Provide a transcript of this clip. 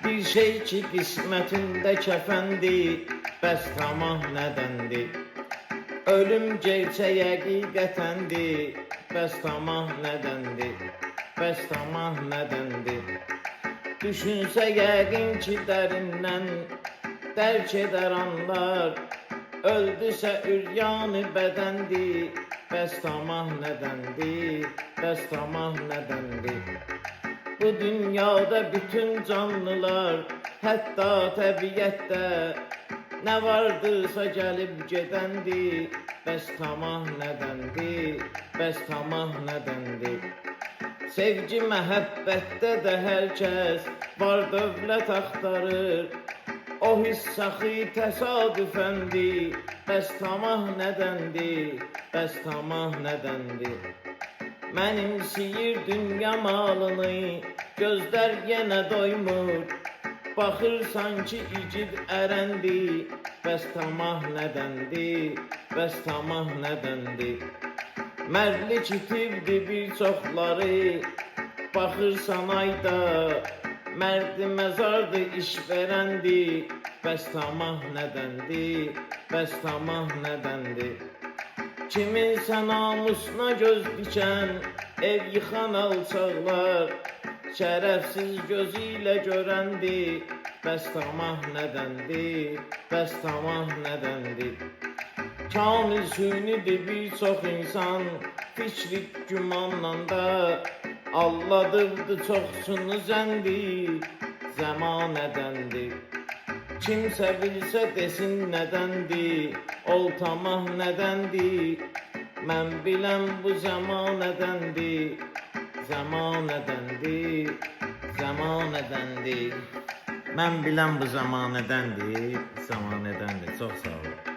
Bir şey ki qismətində kəfəndir, bəs tamah nədəndir? Ölüm gerçək həqiqətəndir, bəs tamah nədəndir? Bəs tamah nədəndir? Düşünsə yəqin ki dərindən dərk edər anlar, öldüsə üryanı bədəndir, bəs tamah nədəndir? Bəs tamah nədəndir? Bu dünyada bütün canlılar, hətta təbiətdə nə vardırsa gəlib gedəndir, bəs tamah nədəndir? Bəs tamah nədəndir? Sevgi məhəbbətdə də hər kəs var dövlət axtarır, o hissaxı təsadüfəndir, bəs tamah nədəndir? Bəs tamah nədəndir? Mənimsiyir dünya malını, gözlər yenə doymur, baxır sanki igid ərəndir, bəs tamah nədəndir? Bəs tamah nədəndir? Mərlik itirdi bir çoxları, baxırsan ayda, mərdi məzardı iş verəndir, bəs tamah nədəndir? Bəs tamah nədəndir? Kiminsə namusuna göz dikən, ev yıxan alçaqlar, şərəfsiz gözü ilə görəndir, bəs tamah nədəndir? Bəs tamah nədəndir? Kamil sünidir bir çox insan, fikri gümanla da alladırdı çoxsunu zəndir, zəmanədəndir. Kimsə bilsə desin nədəndir, ol tamah nədəndir? Mən biləm bu zəmanədəndir, zəmanədəndir, zəmanədəndir. Mən biləm bu zəmanədəndir, zəmanədəndir. Çox sağ olun.